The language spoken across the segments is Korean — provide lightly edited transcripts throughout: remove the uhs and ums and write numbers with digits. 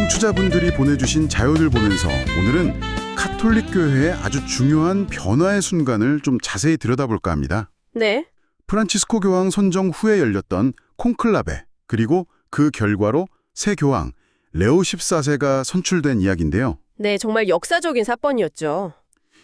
청취자분들이 보내주신 자료를 보면서 오늘은 카톨릭 교회의 아주 중요한 변화의 순간을 좀 자세히 들여다볼까 합니다. 네. 프란치스코 교황 선정 후에 열렸던 콘클라베, 그리고 그 결과로 새 교황 레오 14세가 선출된 이야기인데요. 네, 정말 역사적인 사건이었죠.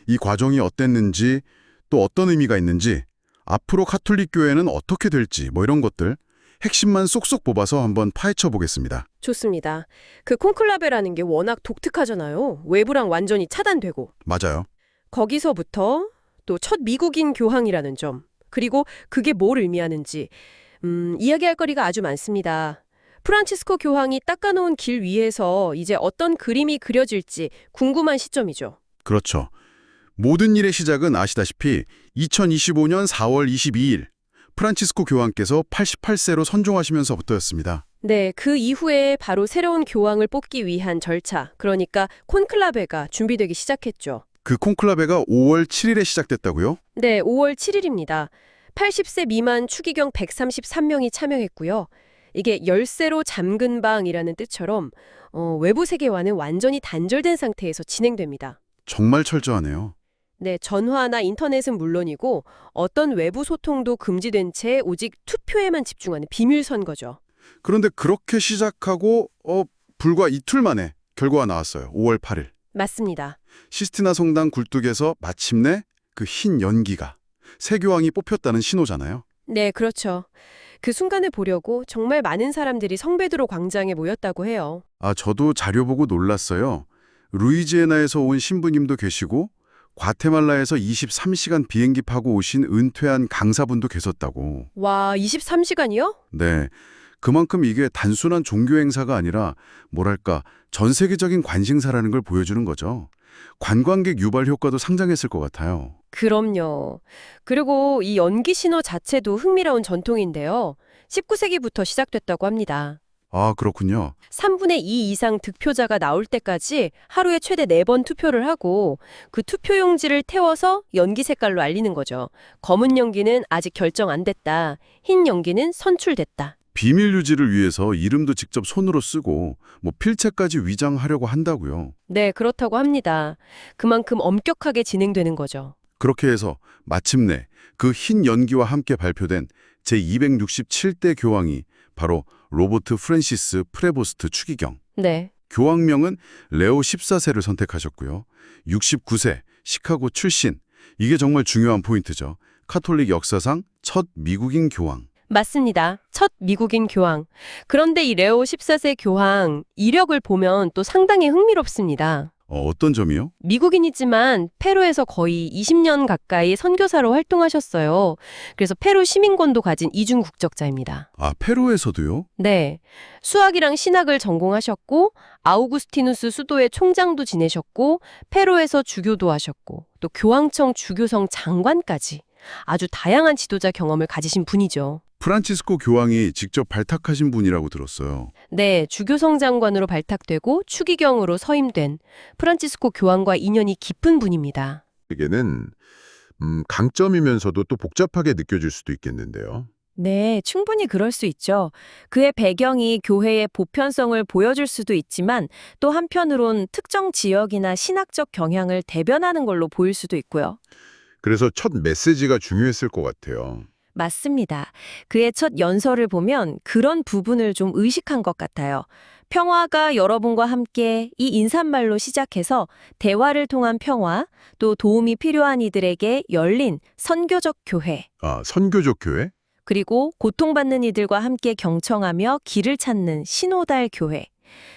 이 과정이 어땠는지, 또 어떤 의미가 있는지, 앞으로 카톨릭 교회는 어떻게 될지 이런 것들 핵심만 쏙쏙 뽑아서 한번 파헤쳐 보겠습니다. 좋습니다. 그 콘클라베라는 게 워낙 독특하잖아요. 외부랑 완전히 차단되고. 맞아요. 거기서부터 또 첫 미국인 교황이라는 점, 그리고 그게 뭘 의미하는지 이야기할 거리가 아주 많습니다. 프란치스코 교황이 닦아놓은 길 위에서 이제 어떤 그림이 그려질지 궁금한 시점이죠. 그렇죠. 모든 일의 시작은 아시다시피 2025년 4월 22일 프란치스코 교황께서 88세로 선종하시면서부터였습니다. 네, 그 이후에 바로 새로운 교황을 뽑기 위한 절차, 그러니까 콘클라베가 준비되기 시작했죠. 그 콘클라베가 5월 7일에 시작됐다고요? 네, 5월 7일입니다. 80세 미만 추기경 133명이 참여했고요. 이게 열쇠로 잠근 방이라는 뜻처럼 외부 세계와는 완전히 단절된 상태에서 진행됩니다. 정말 철저하네요. 네, 전화나 인터넷은 물론이고 어떤 외부 소통도 금지된 채 오직 투표에만 집중하는 비밀 선거죠. 그런데 그렇게 시작하고 불과 이틀 만에 결과가 나왔어요. 5월 8일. 맞습니다. 시스티나 성당 굴뚝에서 마침내 그 흰 연기가 새 교황이 뽑혔다는 신호잖아요. 네, 그렇죠. 그 순간을 보려고 정말 많은 사람들이 성베드로 광장에 모였다고 해요. 저도 자료 보고 놀랐어요. 루이지애나에서 온 신부님도 계시고 과테말라에서 23시간 비행기 타고 오신 은퇴한 강사분도 계셨다고. 와, 23시간이요? 네, 그만큼 이게 단순한 종교 행사가 아니라 뭐랄까 전 세계적인 관심사라는 걸 보여주는 거죠. 관광객 유발 효과도 상당했을 것 같아요. 그럼요. 그리고 이 연기 신호 자체도 흥미로운 전통인데요. 19세기부터 시작됐다고 합니다. 그렇군요. 3분의 2 이상 득표자가 나올 때까지 하루에 최대 4번 투표를 하고 그 투표용지를 태워서 연기 색깔로 알리는 거죠. 검은 연기는 아직 결정 안 됐다. 흰 연기는 선출됐다. 비밀 유지를 위해서 이름도 직접 손으로 쓰고 필체까지 위장하려고 한다고요. 네, 그렇다고 합니다. 그만큼 엄격하게 진행되는 거죠. 그렇게 해서 마침내 그 흰 연기와 함께 발표된 제267대 교황이 바로 로버트 프랜시스 프레보스트 추기경. 네. 교황명은 레오 14세를 선택하셨고요. 69세, 시카고 출신. 이게 정말 중요한 포인트죠. 카톨릭 역사상 첫 미국인 교황. 맞습니다. 첫 미국인 교황. 그런데 이 레오 14세 교황 이력을 보면 또 상당히 흥미롭습니다. 어떤 점이요? 미국인이지만 페루에서 거의 20년 가까이 선교사로 활동하셨어요. 그래서 페루 시민권도 가진 이중 국적자입니다. 페루에서도요? 네. 수학이랑 신학을 전공하셨고 아우구스티누스 수도의 총장도 지내셨고 페루에서 주교도 하셨고 또 교황청 주교성 장관까지 아주 다양한 지도자 경험을 가지신 분이죠. 프란치스코 교황이 직접 발탁하신 분이라고 들었어요. 네, 주교성 장관으로 발탁되고 추기경으로 서임된 프란치스코 교황과 인연이 깊은 분입니다. 에게는 강점이면서도 또 복잡하게 느껴질 수도 있겠는데요. 네, 충분히 그럴 수 있죠. 그의 배경이 교회의 보편성을 보여줄 수도 있지만 또 한편으론 특정 지역이나 신학적 경향을 대변하는 걸로 보일 수도 있고요. 그래서 첫 메시지가 중요했을 것 같아요. 맞습니다. 그의 첫 연설을 보면 그런 부분을 좀 의식한 것 같아요. 평화가 여러분과 함께 이 인사말로 시작해서 대화를 통한 평화, 또 도움이 필요한 이들에게 열린 선교적 교회, 선교적 교회? 그리고 고통받는 이들과 함께 경청하며 길을 찾는 신호달 교회.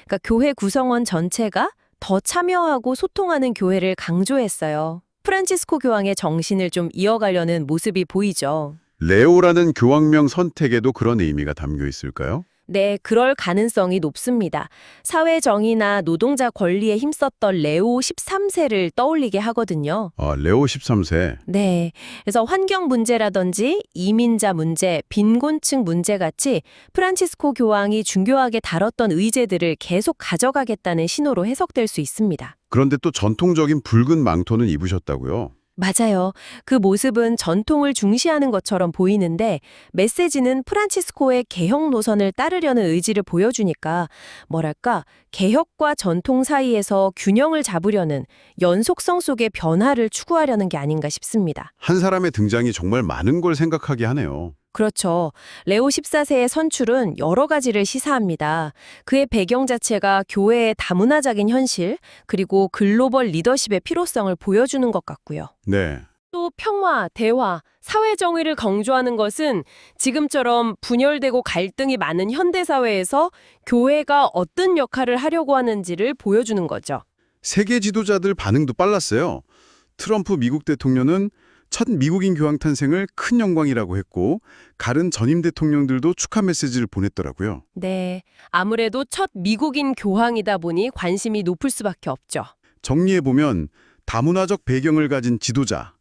그러니까 교회 구성원 전체가 더 참여하고 소통하는 교회를 강조했어요. 프란치스코 교황의 정신을 좀 이어가려는 모습이 보이죠. 레오라는 교황명 선택에도 그런 의미가 담겨 있을까요? 네, 그럴 가능성이 높습니다. 사회 정의나 노동자 권리에 힘썼던 레오 13세를 떠올리게 하거든요. 레오 13세. 네, 그래서 환경 문제라든지 이민자 문제, 빈곤층 문제 같이 프란치스코 교황이 중요하게 다뤘던 의제들을 계속 가져가겠다는 신호로 해석될 수 있습니다. 그런데 또 전통적인 붉은 망토는 입으셨다고요? 맞아요. 그 모습은 전통을 중시하는 것처럼 보이는데 메시지는 프란치스코의 개혁 노선을 따르려는 의지를 보여주니까 뭐랄까 개혁과 전통 사이에서 균형을 잡으려는 연속성 속의 변화를 추구하려는 게 아닌가 싶습니다. 한 사람의 등장이 정말 많은 걸 생각하게 하네요. 그렇죠. 레오 14세의 선출은 여러 가지를 시사합니다. 그의 배경 자체가 교회의 다문화적인 현실, 그리고 글로벌 리더십의 필요성을 보여주는 것 같고요. 네. 또 평화, 대화, 사회 정의를 강조하는 것은 지금처럼 분열되고 갈등이 많은 현대 사회에서 교회가 어떤 역할을 하려고 하는지를 보여주는 거죠. 세계 지도자들 반응도 빨랐어요. 트럼프 미국 대통령은 첫 미국인 교황 탄생을 큰 영광이라고 했고 가른 전임 대통령들도 축하 메시지를 보냈더라고요. 네, 아무래도 첫 미국인 교황이다 보니 관심이 높을 수밖에 없죠. 정리해보면 다문화적 배경을 가진 지도자,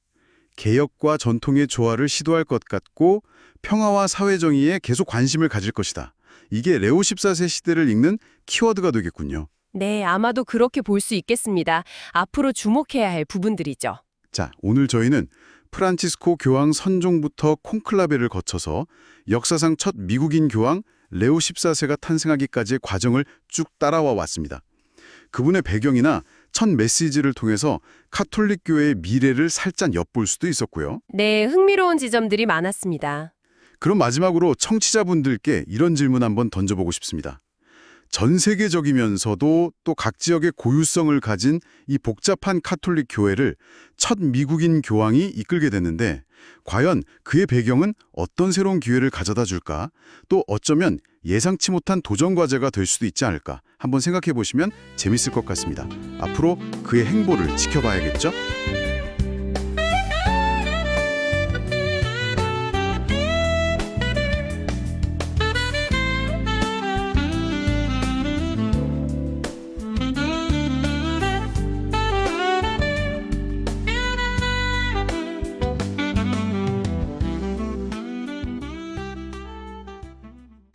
개혁과 전통의 조화를 시도할 것 같고 평화와 사회정의에 계속 관심을 가질 것이다. 이게 레오 14세 시대를 읽는 키워드가 되겠군요. 네, 아마도 그렇게 볼 수 있겠습니다. 앞으로 주목해야 할 부분들이죠. 자, 오늘 저희는 프란치스코 교황 선종부터 콘클라베를 거쳐서 역사상 첫 미국인 교황 레오 14세가 탄생하기까지의 과정을 쭉 따라와 왔습니다. 그분의 배경이나 첫 메시지를 통해서 카톨릭 교회의 미래를 살짝 엿볼 수도 있었고요. 네, 흥미로운 지점들이 많았습니다. 그럼 마지막으로 청취자분들께 이런 질문 한번 던져보고 싶습니다. 전 세계적이면서도 또 각 지역의 고유성을 가진 이 복잡한 카톨릭 교회를 첫 미국인 교황이 이끌게 됐는데 과연 그의 배경은 어떤 새로운 기회를 가져다 줄까? 또 어쩌면 예상치 못한 도전 과제가 될 수도 있지 않을까? 한번 생각해 보시면 재밌을 것 같습니다. 앞으로 그의 행보를 지켜봐야겠죠?